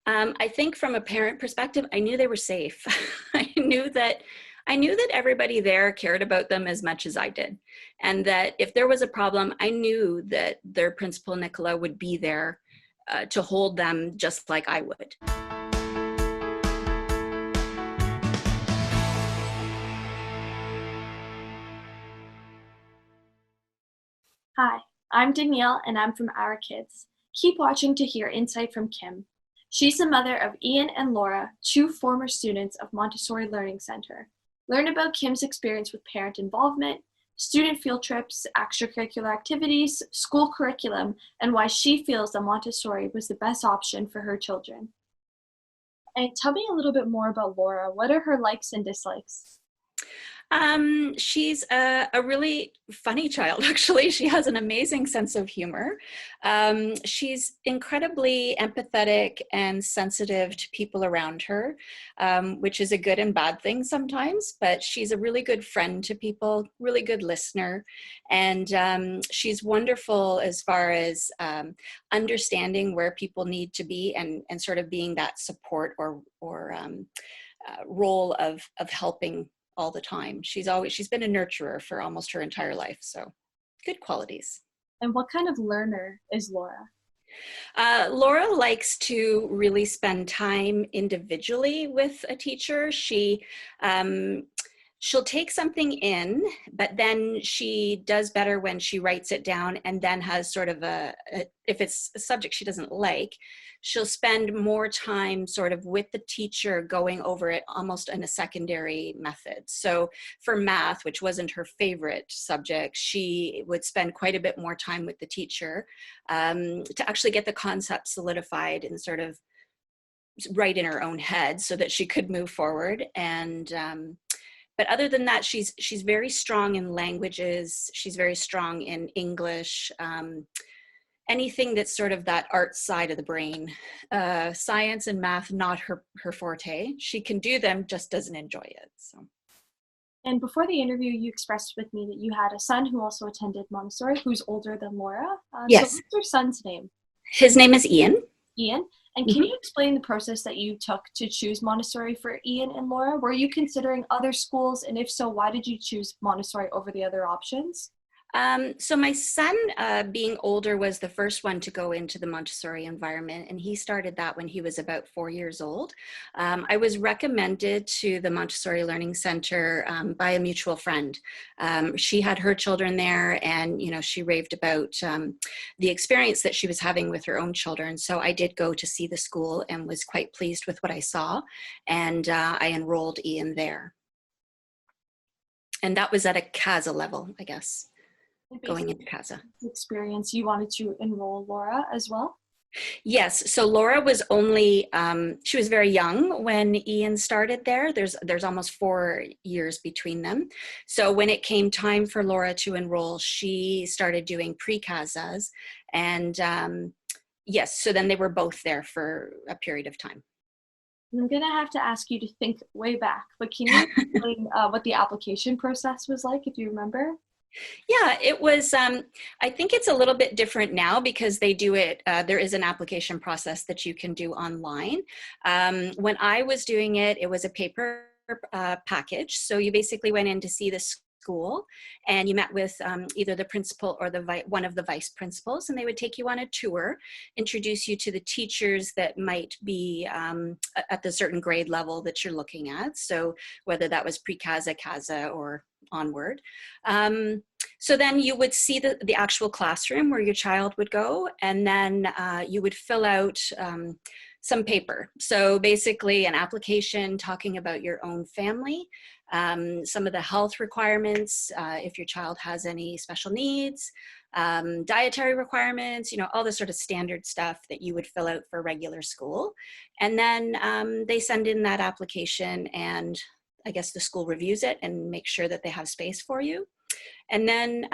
I think from a parent perspective, I knew they were safe. I knew that everybody there cared about them as much as I did. And that if there was a problem, I knew that their principal, Nicola, would be there to hold them just like I would. Hi, I'm Danielle and I'm from Our Kids. Keep watching to hear insight from Kim. She's the mother of Ian and Laura, two former students of Montessori Learning Centre. Learn about Kim's experience with parent involvement, student field trips, extracurricular activities, school curriculum, and why she feels that Montessori was the best option for her children. And tell me a little bit more about Laura. What are her likes and dislikes? She's a really funny child, actually. She has an amazing sense of humor. She's incredibly empathetic and sensitive to people around her, which is a good and bad thing sometimes, but she's a really good friend to people, really good listener. And she's wonderful as far as understanding where people need to be and sort of being that support or role of helping all the time. She's been a nurturer for almost her entire life. So good qualities. And what kind of learner is Laura? Laura likes to really spend time individually with a teacher. She'll take something in, but then she does better when she writes it down and then has sort of if it's a subject she doesn't like, she'll spend more time sort of with the teacher going over it almost in a secondary method. So for math, which wasn't her favorite subject, she would spend quite a bit more time with the teacher to actually get the concept solidified and sort of right in her own head so that she could move forward. But other than that, she's very strong in languages. She's very strong in English, anything that's sort of that art side of the brain. Science and math, not her forte. She can do them, just doesn't enjoy it. So. And before the interview, you expressed with me that you had a son who also attended Montessori, who's older than Laura. Yes. So what's your son's name? His name is Ian. Ian. And can you explain the process that you took to choose Montessori for Ian and Laura? Were you considering other schools? And if so, why did you choose Montessori over the other options? So my son, being older, was the first one to go into the Montessori environment, and he started that when he was about 4 years old. I was recommended to the Montessori Learning Centre by a mutual friend. She had her children there, and she raved about the experience that she was having with her own children. So I did go to see the school and was quite pleased with what I saw, and I enrolled Ian there. And that was at a CASA level, I guess. Going into CASA. Experience, you wanted to enroll Laura as well? Yes. So Laura was only, she was very young when Ian started there. There's almost 4 years between them. So when it came time for Laura to enroll, she started doing pre-CASAs. And yes, so then they were both there for a period of time. I'm going to have to ask you to think way back, but can you explain what the application process was like, if you remember? Yeah, it was, I think it's a little bit different now because they do it, there is an application process that you can do online. When I was doing it, it was a paper package. So you basically went in to see the school and you met with either the principal or one of the vice principals, and they would take you on a tour, introduce you to the teachers that might be at the certain grade level that you're looking at. So whether that was pre-CASA, CASA, or onward. So then you would see the actual classroom where your child would go, and then you would fill out some paper. So basically an application talking about your own family, some of the health requirements, if your child has any special needs, dietary requirements, all the sort of standard stuff that you would fill out for regular school. And then they send in that application, and I guess the school reviews it and make sure that they have space for you. And then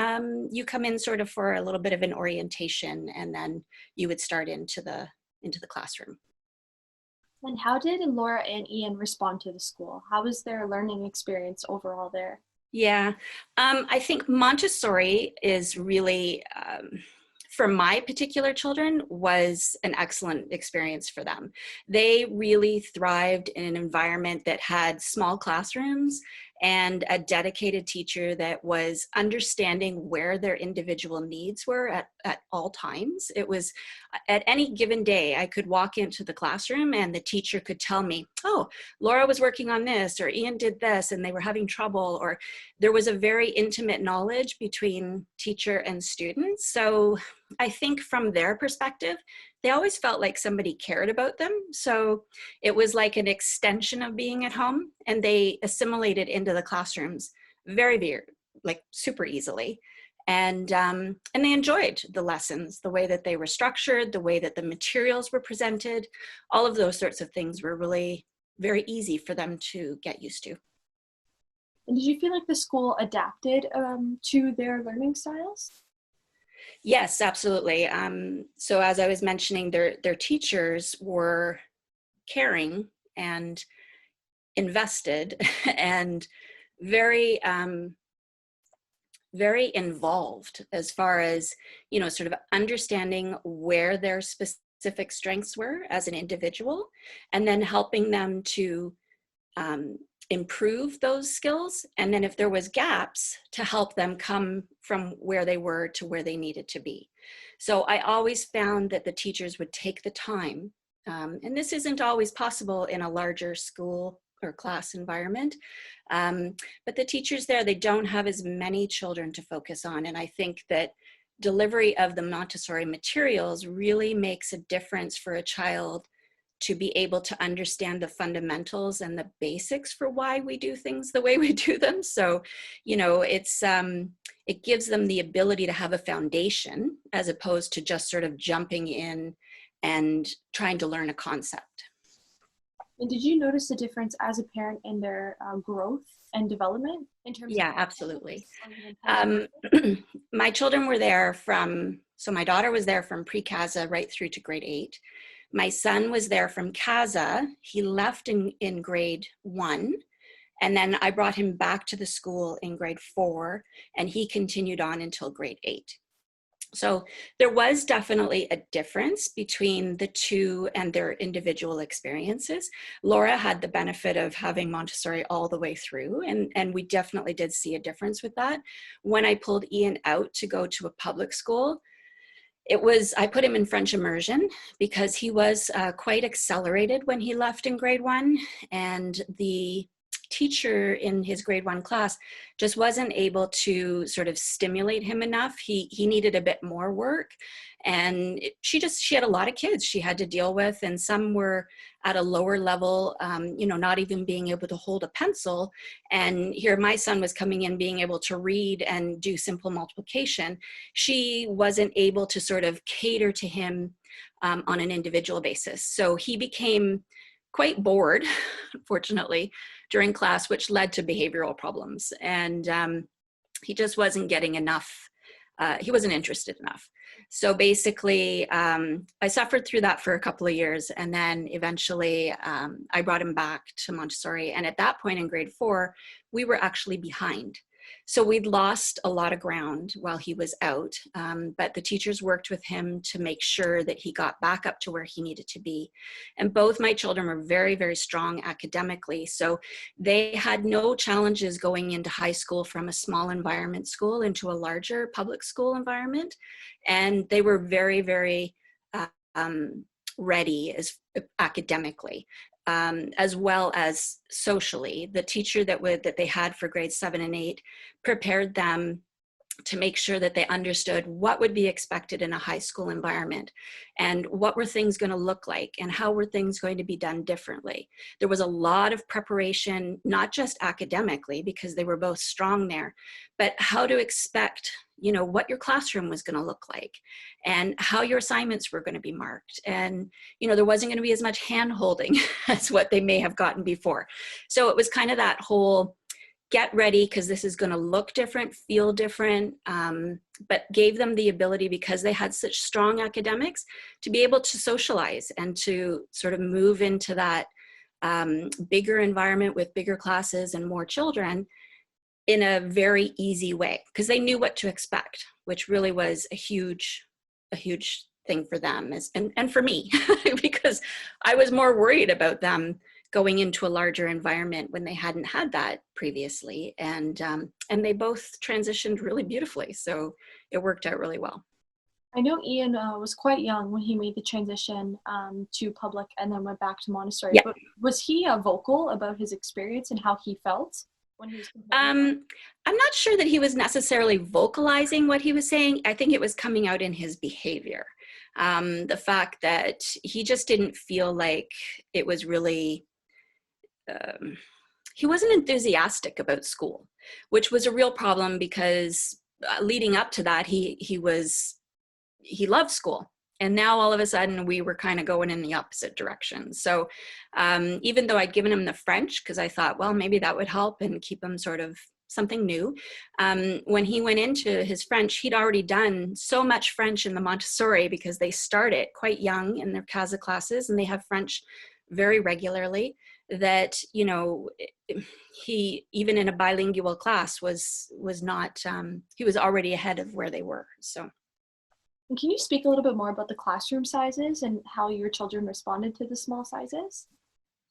you come in sort of for a little bit of an orientation, and then you would start into the classroom. And how did Laura and Ian respond to the school? How was their learning experience overall there? Yeah, I think Montessori is really for my particular children, was an excellent experience for them. They really thrived in an environment that had small classrooms and a dedicated teacher that was understanding where their individual needs were at all times. It was at any given day, I could walk into the classroom and the teacher could tell me, oh, Laura was working on this, or Ian did this and they were having trouble, or there was a very intimate knowledge between teacher and students. So I think from their perspective, they always felt like somebody cared about them. So it was like an extension of being at home, and they assimilated into the classrooms very, very, like super easily. And they enjoyed the lessons, the way that they were structured, the way that the materials were presented. All of those sorts of things were really very easy for them to get used to. And did you feel like the school adapted to their learning styles? Yes, absolutely. So as I was mentioning, their teachers were caring and invested and very, very involved as far as, sort of understanding where their specific strengths were as an individual, and then helping them to improve those skills. And then if there was gaps, to help them come from where they were to where they needed to be. So I always found that the teachers would take the time, and this isn't always possible in a larger school or class environment, but the teachers there, they don't have as many children to focus on. And I think that delivery of the Montessori materials really makes a difference for a child to be able to understand the fundamentals and the basics for why we do things the way we do them. So, it gives them the ability to have a foundation as opposed to just sort of jumping in and trying to learn a concept. And did you notice a difference as a parent in their growth and development in terms Yeah, of absolutely. My children were there so my daughter was there from pre-CASA right through to grade 8. My son was there from CASA. He left in grade 1, and then I brought him back to the school in grade 4, and he continued on until grade 8. So there was definitely a difference between the two and their individual experiences. Laura had the benefit of having Montessori all the way through, and we definitely did see a difference with that. When I pulled Ian out to go to a public school, I put him in French immersion because he was quite accelerated when he left in grade 1, and the teacher in his grade 1 class just wasn't able to sort of stimulate him enough. He needed a bit more work, and she had a lot of kids she had to deal with, and some were at a lower level, not even being able to hold a pencil. And here my son was coming in being able to read and do simple multiplication. She wasn't able to sort of cater to him on an individual basis. So he became quite bored, unfortunately, during class, which led to behavioral problems. And he just wasn't getting enough. He wasn't interested enough. So basically, I suffered through that for a couple of years. And then eventually I brought him back to Montessori. And at that point in grade 4, we were actually behind. So we'd lost a lot of ground while he was out, but the teachers worked with him to make sure that he got back up to where he needed to be. And both my children were very, very strong academically. So they had no challenges going into high school from a small environment school into a larger public school environment. And they were very, very ready academically. As well as socially. The teacher that they had for grades 7 and 8 prepared them to make sure that they understood what would be expected in a high school environment, and what were things going to look like, and how were things going to be done differently. There was a lot of preparation, not just academically, because they were both strong there, but how to expect, what your classroom was going to look like, and how your assignments were going to be marked. And, there wasn't going to be as much hand holding as what they may have gotten before. So it was kind of that whole get ready, because this is going to look different, feel different, but gave them the ability, because they had such strong academics, to be able to socialize and to sort of move into that bigger environment with bigger classes and more children in a very easy way, because they knew what to expect, which really was a huge a huge thing for them and for me, because I was more worried about them going into a larger environment when they hadn't had that previously. And they both transitioned really beautifully. So it worked out really well. I know Ian was quite young when he made the transition to public and then went back to Montessori. Yeah. But was he vocal about his experience and how he felt when he was comparing? I'm not sure that he was necessarily vocalizing what he was saying. I think it was coming out in his behavior. The fact that he just didn't feel like it was really, he wasn't enthusiastic about school, which was a real problem because leading up to that, he loved school. And now all of a sudden we were kind of going in the opposite direction. So even though I'd given him the French, because I thought, well, maybe that would help and keep him sort of something new. When he went into his French, he'd already done so much French in the Montessori because they start it quite young in their CASA classes and they have French very regularly, that, you know, he, even in a bilingual class, was not, he was already ahead of where they were. So. And can you speak a little bit more about the classroom sizes and how your children responded to the small sizes?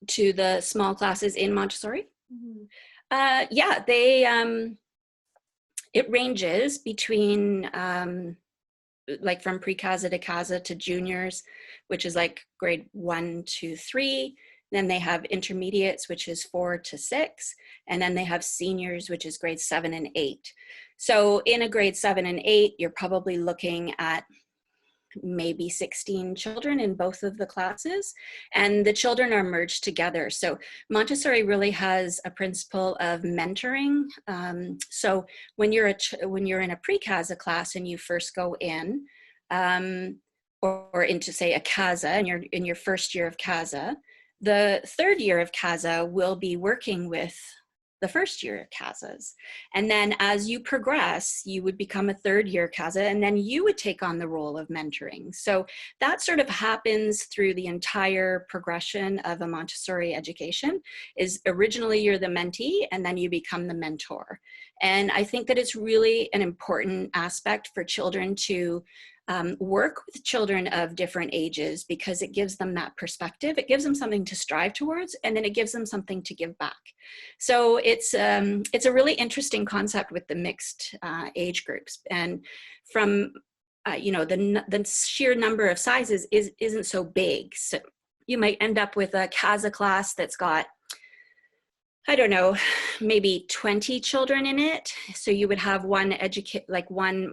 To the small classes in Montessori? Mm-hmm. Yeah, they, it ranges between like from pre-CASA to CASA to juniors, which is like grade 1 to 3. Then they have intermediates, which is 4 to 6. And then they have seniors, which is grade 7 and 8. So in a grade 7 and 8, you're probably looking at maybe 16 children in both of the classes, and the children are merged together. So Montessori really has a principle of mentoring. So when you're in a pre-CASA class and you first go in, or into say a CASA, and you're in your first year of CASA, the third year of CASA will be working with the first year of CASAs. And then as you progress, you would become a third year CASA, and then you would take on the role of mentoring. So that sort of happens through the entire progression of a Montessori education. Is originally you're the mentee, and then you become the mentor. And I think that it's really an important aspect for children to work with children of different ages, because it gives them that perspective. It gives them something to strive towards, and then it gives them something to give back. So it's a really interesting concept with the mixed age groups. And from you know, the sheer number of sizes isn't so big. So you might end up with a CASA class that's got, I don't know, maybe 20 children in it. So you would have one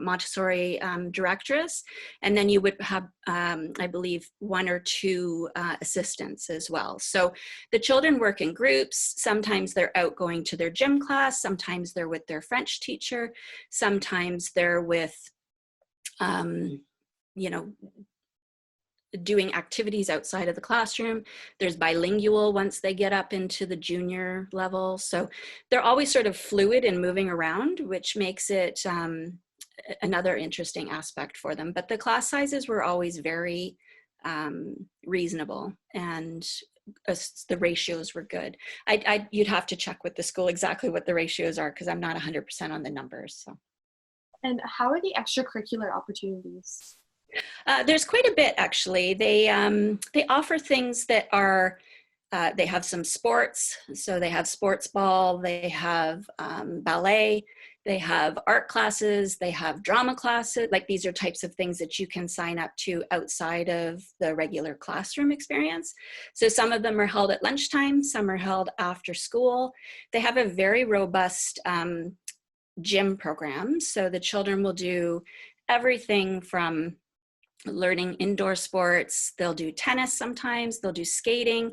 Montessori directress, and then you would have, I believe, 1 or 2 assistants as well. So the children work in groups. Sometimes they're out going to their gym class. Sometimes they're with their French teacher. Sometimes they're with, you know, doing activities outside of the classroom. There's bilingual once they get up into the junior level. So they're always sort of fluid and moving around, which makes it another interesting aspect for them. But the class sizes were always very reasonable, and the ratios were good. You'd have to check with the school exactly what the ratios are, because I'm not 100% on the numbers. So. And how are the extracurricular opportunities? There's quite a bit, actually. They offer things that are, they have some sports. So they have sports ball, they have ballet, they have art classes, they have drama classes. Like, these are types of things that you can sign up to outside of the regular classroom experience. So some of them are held at lunchtime, some are held after school. They have a very robust gym program. So the children will do everything from learning indoor sports. They'll do tennis sometimes, they'll do skating.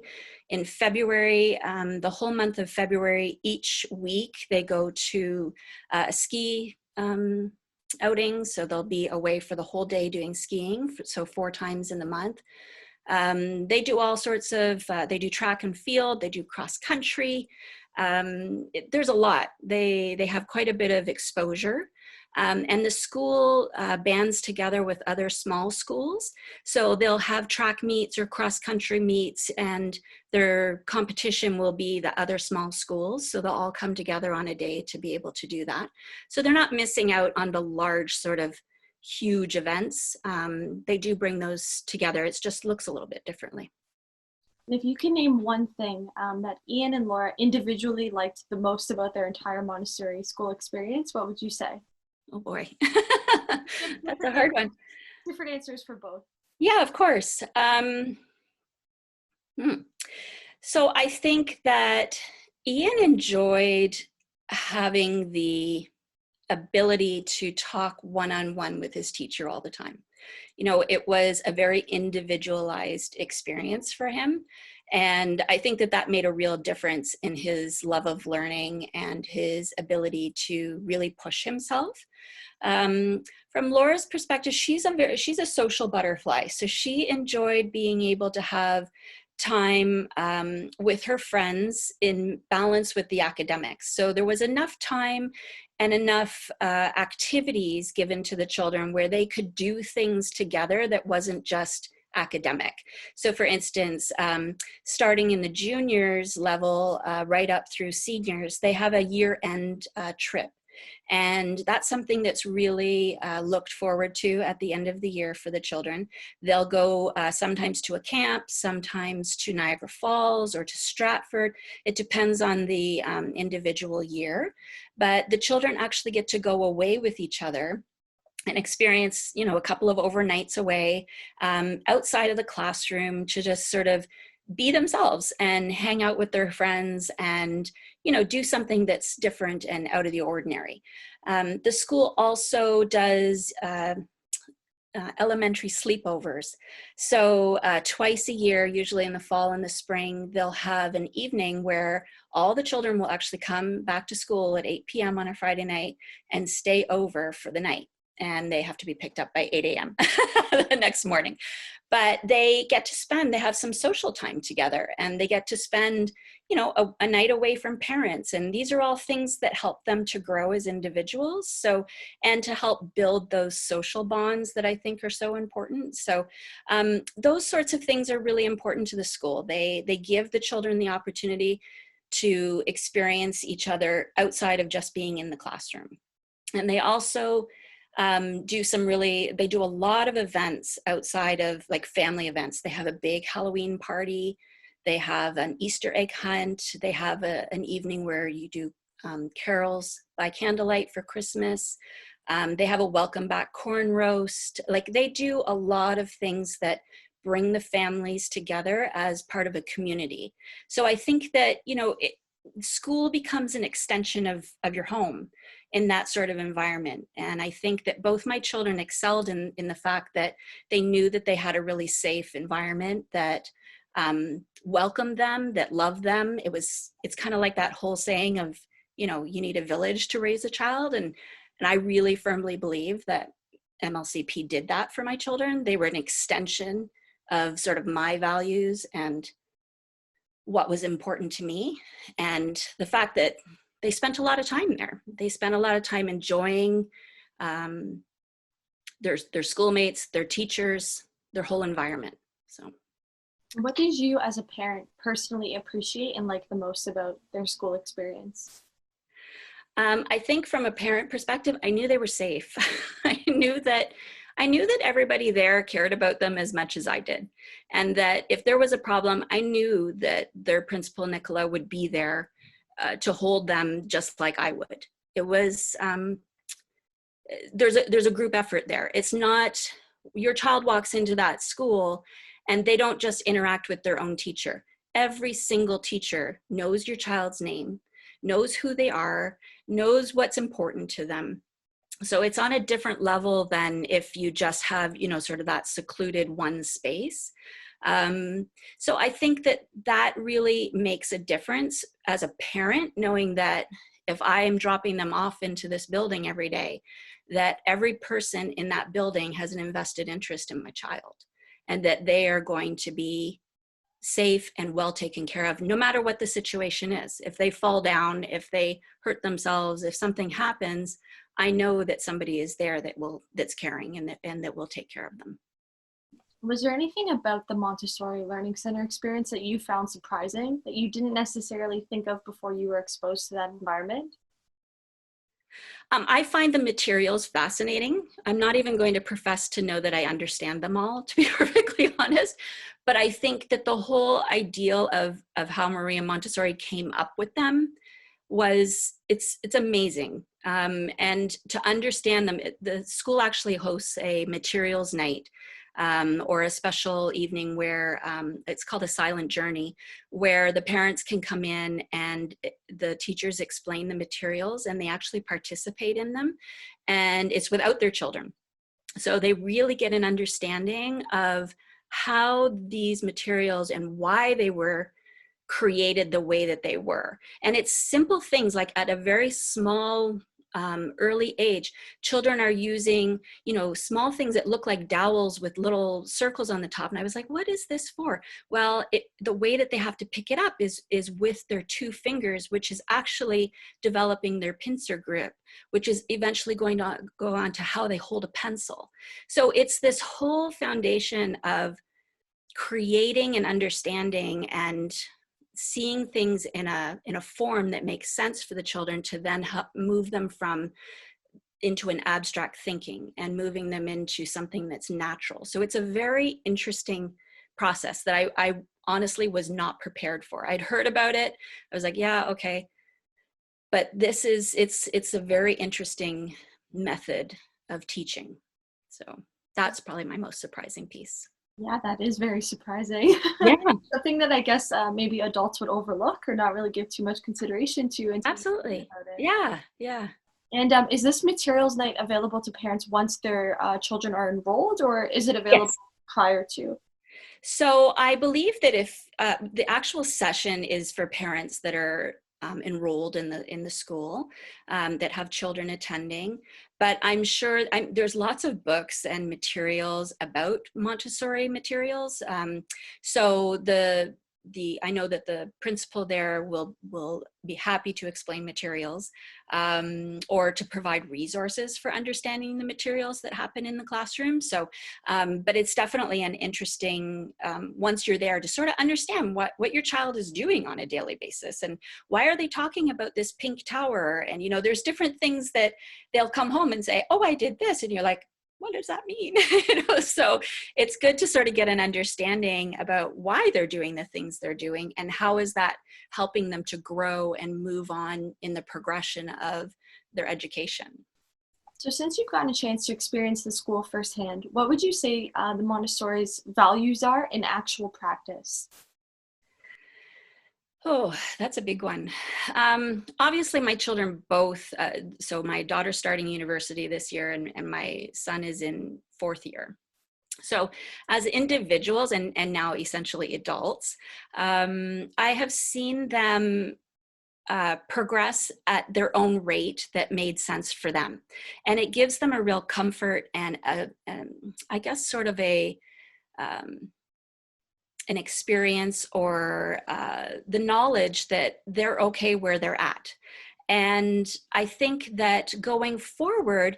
In February, the whole month of February, each week they go to a ski outing. So they'll be away for the whole day doing skiing, so 4 times in the month. They do all sorts of, they do track and field, they do cross country. There's a lot. They have quite a bit of exposure. And the school bands together with other small schools. So they'll have track meets or cross-country meets, and their competition will be the other small schools. So they'll all come together on a day to be able to do that. So they're not missing out on the large sort of huge events. They do bring those together. It just looks a little bit differently. And if you can name one thing that Ian and Laura individually liked the most about their entire Montessori school experience, what would you say? Oh boy, that's a Different hard one. different answers for both. Yeah, of course. So I think that Ian enjoyed having the ability to talk one-on-one with his teacher all the time. You know, it was a very individualized experience for him. And I think that that made a real difference in his love of learning and his ability to really push himself. From Laura's perspective, she's a social butterfly. So she enjoyed being able to have time with her friends in balance with the academics. So there was enough time and enough activities given to the children where they could do things together that wasn't just academic. So for instance, starting in the juniors level right up through seniors, they have a year-end trip. And that's something that's really looked forward to at the end of the year for the children. They'll go sometimes to a camp, sometimes to Niagara Falls or to Stratford. It depends on the individual year. But the children actually get to go away with each other and experience, you know, a couple of overnights away outside of the classroom to just sort of be themselves and hang out with their friends and, you know, do something that's different and out of the ordinary. The school also does elementary sleepovers. So twice a year, usually in the fall and the spring, they'll have an evening where all the children will actually come back to school at 8 p.m. on a Friday night and stay over for the night. And they have to be picked up by 8 a.m. the next morning. But they get to spend, they have some social time together, and they get to spend, you know, a night away from parents. And these are all things that help them to grow as individuals. So, and to help build those social bonds that I think are so important. So those sorts of things are really important to the school. They give the children the opportunity to experience each other outside of just being in the classroom. And they also they do a lot of events outside of like family events. They have a big Halloween party. They have an Easter egg hunt. They have an evening where you do carols by candlelight for Christmas. They have a welcome back corn roast. Like they do a lot of things that bring the families together as part of a community. So I think that, you know, school becomes an extension of your home in that sort of environment. And I think that both my children excelled in the fact that they knew that they had a really safe environment that welcomed them, that loved them. It's kind of like that whole saying of, you know, you need a village to raise a child. And I really firmly believe that MLCP did that for my children. They were an extension of sort of my values and what was important to me. And the fact that they spent a lot of time there. They spent a lot of time enjoying their schoolmates, their teachers, their whole environment. So, what did you as a parent personally appreciate and like the most about their school experience? I think from a parent perspective, I knew they were safe. I knew that everybody there cared about them as much as I did. And that if there was a problem, I knew that their principal, Nicola, would be there to hold them just like I would. It was, there's a group effort there. It's not, your child walks into that school and they don't just interact with their own teacher. Every single teacher knows your child's name, knows who they are, knows what's important to them. So it's on a different level than if you just have, you know, sort of that secluded one space. So I think that really makes a difference as a parent, knowing that if I am dropping them off into this building every day, that every person in that building has an invested interest in my child and that they are going to be safe and well taken care of, no matter what the situation is. If they fall down, if they hurt themselves, if something happens, I know that somebody is there that's caring and that will take care of them. Was there anything about the Montessori Learning Center experience that you found surprising that you didn't necessarily think of before you were exposed to that environment? I find the materials fascinating. I'm not even going to profess to know that I understand them all, to be perfectly honest. But I think that the whole ideal of how Maria Montessori came up with them it's amazing. And to understand them, the school actually hosts a materials night, or a special evening where it's called a silent journey, where the parents can come in and the teachers explain the materials and they actually participate in them. And it's without their children. So they really get an understanding of how these materials and why they were created the way that they were. And it's simple things like at a very small early age, children are using, small things that look like dowels with little circles on the top. And I was like, what is this for? Well, the way that they have to pick it up is with their two fingers, which is actually developing their pincer grip, which is eventually going to go on to how they hold a pencil. So it's this whole foundation of creating and understanding and seeing things in a form that makes sense for the children to then help move them into an abstract thinking and moving them into something that's natural. So it's a very interesting process that I honestly was not prepared for. I'd heard about it. I was like, yeah, okay. But it's a very interesting method of teaching. So that's probably my most surprising piece. Yeah, that is very surprising. Yeah, Something that I guess maybe adults would overlook or not really give too much consideration to until you learn absolutely. about it. Yeah, yeah. And is this materials night available to parents once their children are enrolled, or is it available Yes. prior to? So I believe that if the actual session is for parents that are enrolled in the school, that have children attending, but I'm sure there's lots of books and materials about Montessori materials. So I know that the principal there will be happy to explain materials, or to provide resources for understanding the materials that happen in the classroom. So, but it's definitely an interesting, once you're there, to sort of understand what your child is doing on a daily basis, and why are they talking about this pink tower? And, there's different things that they'll come home and say, oh, I did this. And you're like, what does that mean? So it's good to sort of get an understanding about why they're doing the things they're doing and how is that helping them to grow and move on in the progression of their education. So since you've gotten a chance to experience the school firsthand, what would you say the Montessori's values are in actual practice? Oh, that's a big one. Obviously, my children both, so my daughter's starting university this year, and my son is in fourth year. So as individuals and now essentially adults, I have seen them progress at their own rate that made sense for them. And it gives them a real comfort and I guess sort of an experience, or the knowledge that they're okay where they're at. And I think that going forward,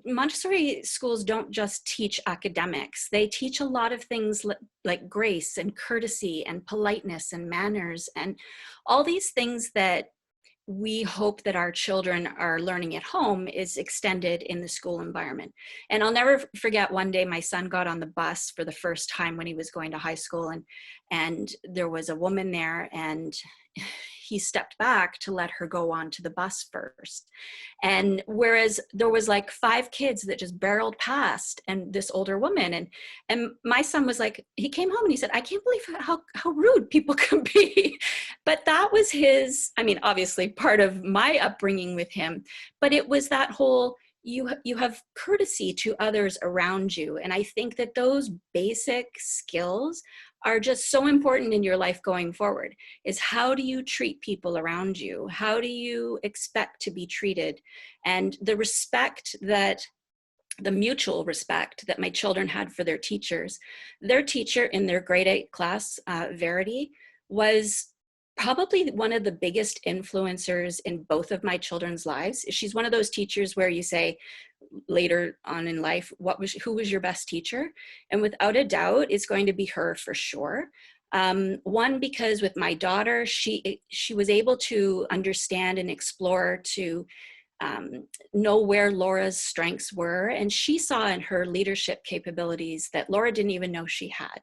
Montessori schools don't just teach academics. They teach a lot of things like grace and courtesy and politeness and manners and all these things that we hope that our children are learning at home is extended in the school environment. And I'll never forget, one day my son got on the bus for the first time when he was going to high school, and there was a woman there, and he stepped back to let her go on to the bus first. And whereas there was like 5 kids that just barreled past and this older woman, and my son was like, he came home and he said, I can't believe how rude people can be. But that was his, I mean, obviously part of my upbringing with him, but it was that whole, you have courtesy to others around you. And I think that those basic skills are just so important in your life going forward. Is how do you treat people around you? How do you expect to be treated? And the mutual respect that my children had for their teachers. Their teacher in their grade 8 class, Verity, was probably one of the biggest influencers in both of my children's lives. She's one of those teachers where you say later on in life, who was your best teacher? And without a doubt, it's going to be her for sure. One, because with my daughter, she was able to understand and explore to know where Laura's strengths were. And she saw in her leadership capabilities that Laura didn't even know she had.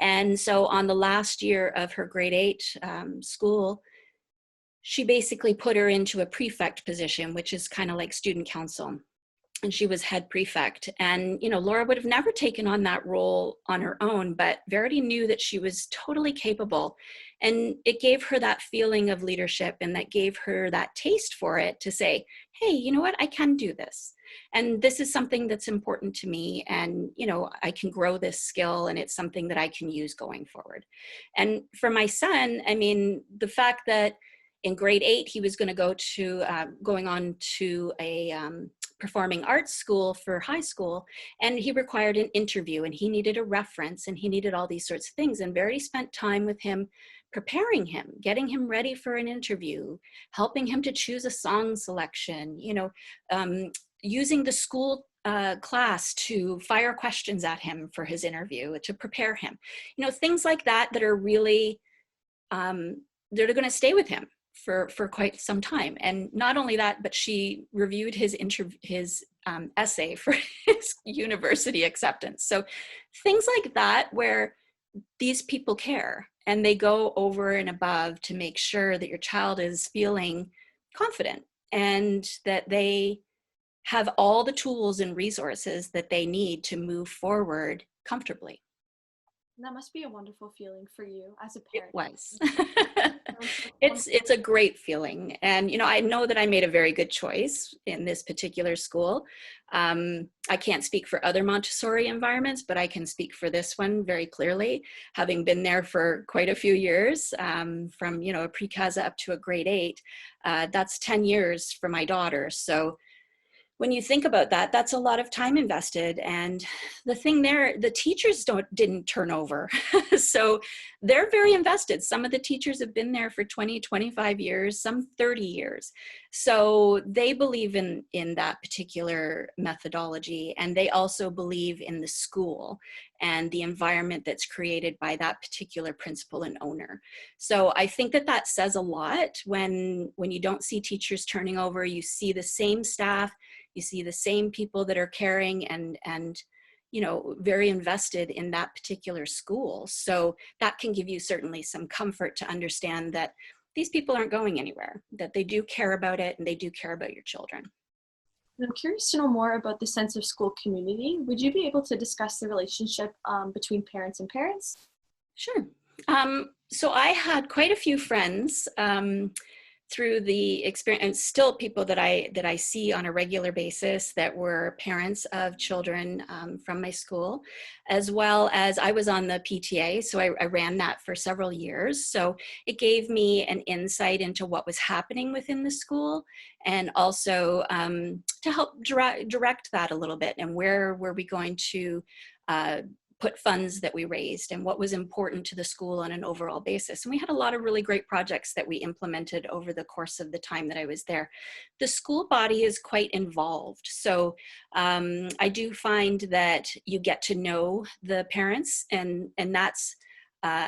And so on the last year of her grade 8 school, she basically put her into a prefect position, which is kind of like student council. And she was head prefect. And, you know, Laura would have never taken on that role on her own, but Verity knew that she was totally capable. And it gave her that feeling of leadership, and that gave her that taste for it to say, hey, you know what, I can do this. And this is something that's important to me. And, you know, I can grow this skill, and it's something that I can use going forward. And for my son, I mean, the fact that in grade 8, he was going to go to, going on to a performing arts school for high school, and he required an interview, and he needed a reference, and he needed all these sorts of things. And Verity spent time with him, preparing him, getting him ready for an interview, helping him to choose a song selection, you know, using the school class to fire questions at him for his interview, to prepare him, you know, things like that, that are really, they're going to stay with him for quite some time. And not only that, but she reviewed his essay for his university acceptance. So things like that, where these people care, and they go over and above to make sure that your child is feeling confident, and that they have all the tools and resources that they need to move forward comfortably. That must be a wonderful feeling for you as a It parent. was. It's a great feeling. And, you know, I know that I made a very good choice in this particular school. I can't speak for other Montessori environments, but I can speak for this one very clearly, having been there for quite a few years, from, you know, a pre-casa up to a grade 8. That's 10 years for my daughter. So when you think about that, that's a lot of time invested. And the thing there, the teachers didn't turn over. So they're very invested. Some of the teachers have been there for 20, 25 years, some 30 years. So they believe in that particular methodology. And they also believe in the school and the environment that's created by that particular principal and owner. So I think that that says a lot when you don't see teachers turning over. You see the same staff, you see the same people that are caring and you know, very invested in that particular school. So that can give you certainly some comfort to understand that these people aren't going anywhere, that they do care about it, and they do care about your children. I'm curious to know more about the sense of school community. Would you be able to discuss the relationship between parents and parents? Sure. So I had quite a few friends through the experience, still people that I see on a regular basis that were parents of children from my school, as well as I was on the PTA. So I ran that for several years. So it gave me an insight into what was happening within the school, and also to help direct that a little bit, and where were we going to put funds that we raised, and what was important to the school on an overall basis. And we had a lot of really great projects that we implemented over the course of the time that I was there. The school body is quite involved. So I do find that you get to know the parents, and that's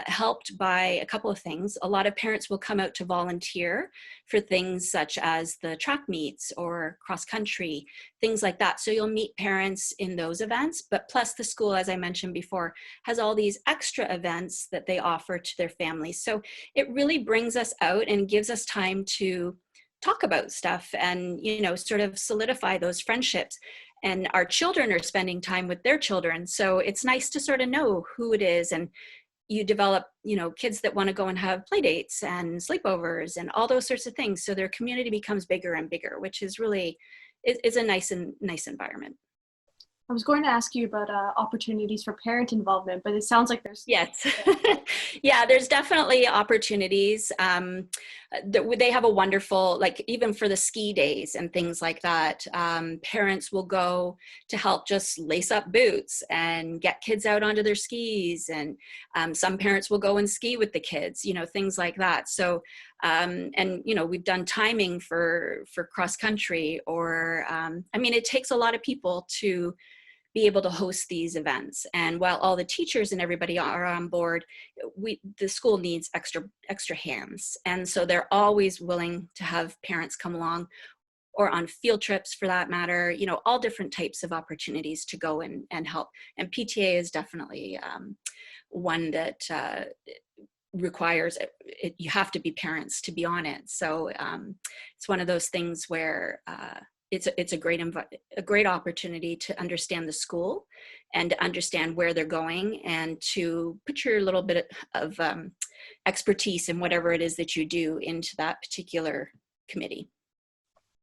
helped by a couple of things. A lot of parents will come out to volunteer for things such as the track meets or cross country, things like that. So you'll meet parents in those events, but plus the school, as I mentioned before, has all these extra events that they offer to their families. So it really brings us out and gives us time to talk about stuff and, you know, sort of solidify those friendships. And our children are spending time with their children. So it's nice to sort of know who it is, and you develop, you know, kids that want to go and have play dates and sleepovers and all those sorts of things. So their community becomes bigger and bigger, which is really, is a nice environment. I was going to ask you about opportunities for parent involvement, but it sounds like there's... Yes. Yeah, there's definitely opportunities. They have a wonderful, like even for the ski days and things like that, parents will go to help just lace up boots and get kids out onto their skis. And some parents will go and ski with the kids, you know, things like that. So, and, you know, we've done timing for cross country, or, I mean, it takes a lot of people to be able to host these events. And while all the teachers and everybody are on board, the school needs extra hands. And so they're always willing to have parents come along, or on field trips for that matter, you know, all different types of opportunities to go and help. And PTA is definitely one that requires it, you have to be parents to be on it. So it's one of those things where it's a great opportunity to understand the school and to understand where they're going and to put your little bit of expertise in whatever it is that you do into that particular committee.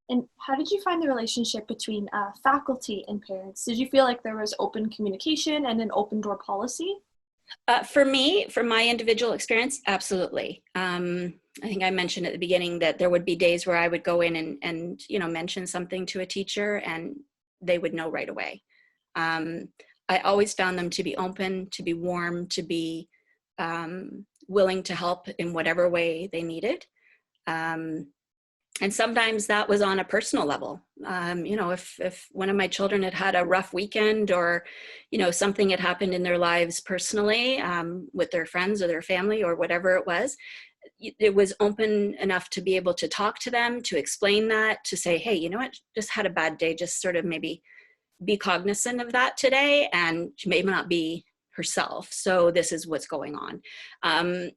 And how did you find the relationship between faculty and parents? Did you feel like there was open communication and an open door policy? For me, from my individual experience, absolutely. I think I mentioned at the beginning that there would be days where I would go in and you know, mention something to a teacher and they would know right away. I always found them to be open, to be warm, to be willing to help in whatever way they needed. And sometimes that was on a personal level. You know, if one of my children had had a rough weekend or, you know, something had happened in their lives personally with their friends or their family or whatever it was open enough to be able to talk to them, to explain that, to say, hey, you know what, just had a bad day, just sort of maybe be cognizant of that today, and she may not be herself, so this is what's going on.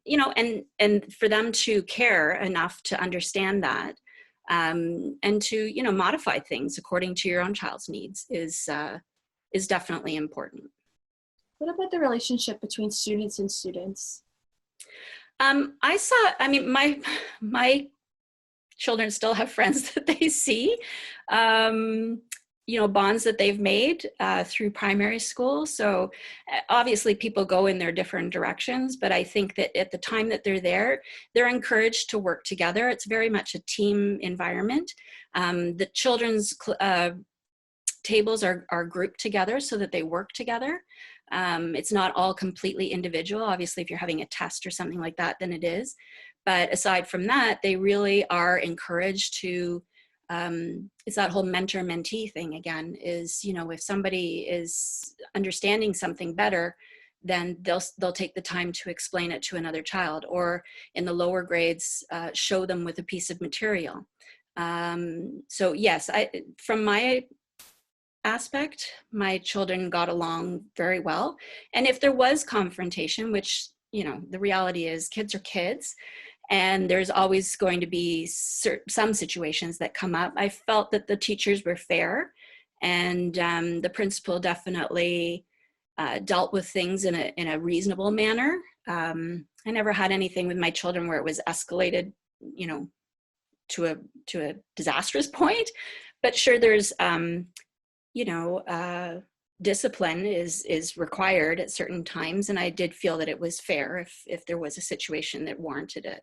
You know, and for them to care enough to understand that, and to, you know, modify things according to your own child's needs is definitely important. What about the relationship between students and students? I mean, my children still have friends that they see, you know, bonds that they've made through primary school. So obviously people go in their different directions, but I think that at the time that they're there, they're encouraged to work together. It's very much a team environment. The children's tables are grouped together so that they work together. It's not all completely individual. Obviously, if you're having a test or something like that, then it is. But aside from that, they really are encouraged to, it's that whole mentor-mentee thing again, is, you know, if somebody is understanding something better, then they'll take the time to explain it to another child, or in the lower grades, show them with a piece of material. So yes, from my aspect, my children got along very well. And if there was confrontation, which, you know, the reality is kids are kids, and there's always going to be some situations that come up, I felt that the teachers were fair, and the principal definitely dealt with things in a reasonable manner. I never had anything with my children where it was escalated, you know, to a disastrous point. But sure, there's you know, discipline is required at certain times, and I did feel that it was fair if there was a situation that warranted it.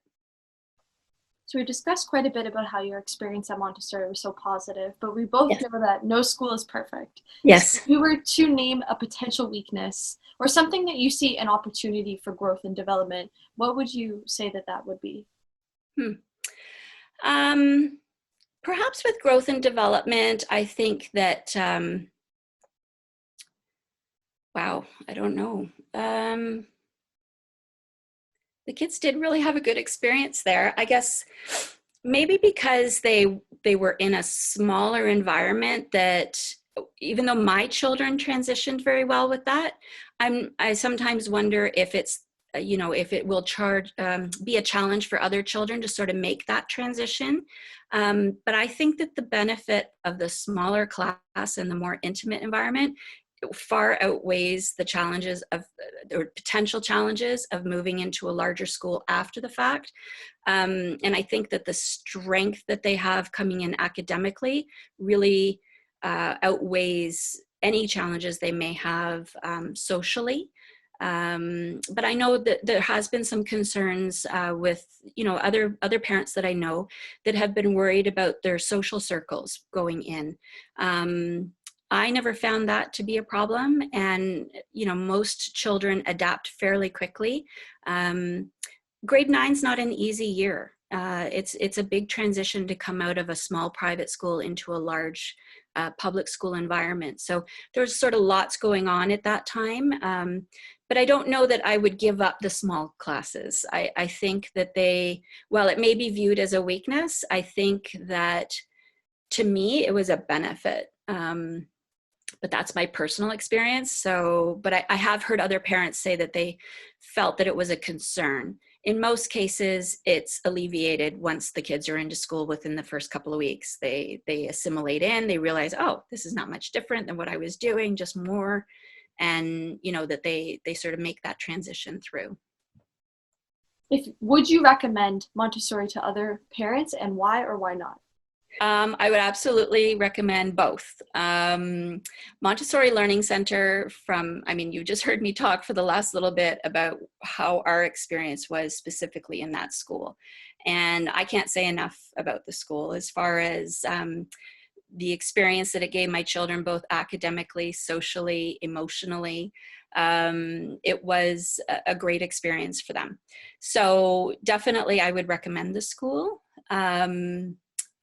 So we discussed quite a bit about how your experience at Montessori was so positive, but we both Yes. know that no school is perfect. Yes. So if you were to name a potential weakness or something that you see an opportunity for growth and development, what would you say that would be? Perhaps with growth and development, I think that, wow, I don't know. The kids did really have a good experience there. I guess maybe because they were in a smaller environment, that even though my children transitioned very well with that, I sometimes wonder if it's, you know, if it will be a challenge for other children to sort of make that transition. But I think that the benefit of the smaller class and the more intimate environment far outweighs the challenges of, or potential challenges of, moving into a larger school after the fact. And I think that the strength that they have coming in academically really outweighs any challenges they may have socially. But I know that there has been some concerns with, you know, other parents that I know that have been worried about their social circles going in. I never found that to be a problem, and, you know, most children adapt fairly quickly. Grade 9's not an easy year. It's a big transition to come out of a small private school into a large public school environment. So there's sort of lots going on at that time. But I don't know that I would give up the small classes. I think that while it may be viewed as a weakness, I think that to me, it was a benefit. But that's my personal experience. So, but I have heard other parents say that they felt that it was a concern. In most cases, it's alleviated once the kids are into school within the first couple of weeks. They assimilate in, they realize, oh, this is not much different than what I was doing, just more. And, you know, that they sort of make that transition through. Would you recommend Montessori to other parents, and why or why not? I would absolutely recommend both. Montessori Learning Centre you just heard me talk for the last little bit about how our experience was specifically in that school. And I can't say enough about the school as far as the experience that it gave my children, both academically, socially, emotionally. It was a great experience for them. So definitely I would recommend the school.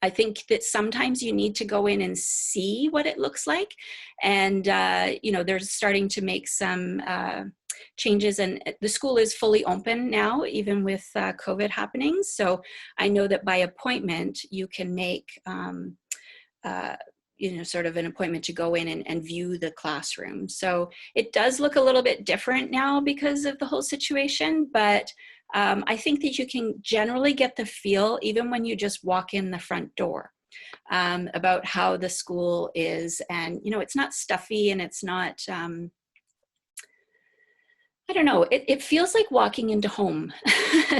I think that sometimes you need to go in and see what it looks like. And, they're starting to make some changes, and the school is fully open now, even with COVID happening. So I know that by appointment, you can make, sort of an appointment to go in and view the classroom. So it does look a little bit different now because of the whole situation, but I think that you can generally get the feel, even when you just walk in the front door, about how the school is. And, it's not stuffy, and it's not, I don't know, it feels like walking into home.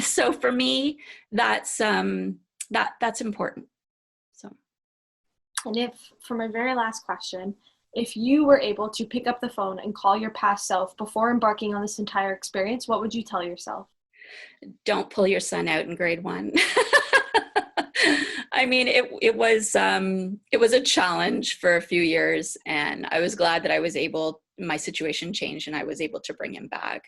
So for me, that's important. So. And for my very last question, if you were able to pick up the phone and call your past self before embarking on this entire experience, what would you tell yourself? Don't pull your son out in grade 1. I mean, it was a challenge for a few years, and I was glad that my situation changed and I was able to bring him back.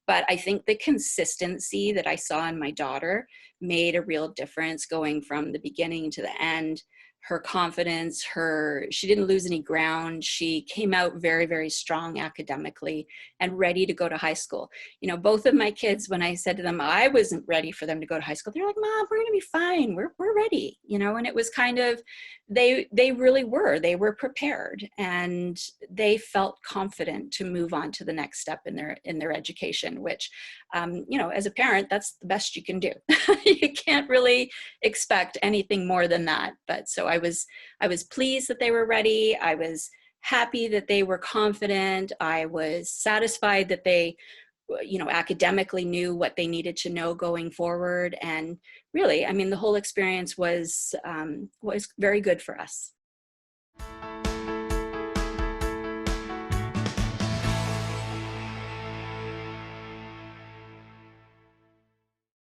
But I think the consistency that I saw in my daughter made a real difference, going from the beginning to the end. Her confidence, she didn't lose any ground. She came out very, very strong academically and ready to go to high school. Both of my kids, when I said to them I wasn't ready for them to go to high school, they're like, Mom, we're going to be fine. We're ready. And it was kind of, they really were. They were prepared, and they felt confident to move on to the next step in their education, which, as a parent, that's the best you can do. You can't really expect anything more than that. But so I was pleased that they were ready. I was happy that they were confident. I was satisfied that they, academically knew what they needed to know going forward. And really, the whole experience was very good for us.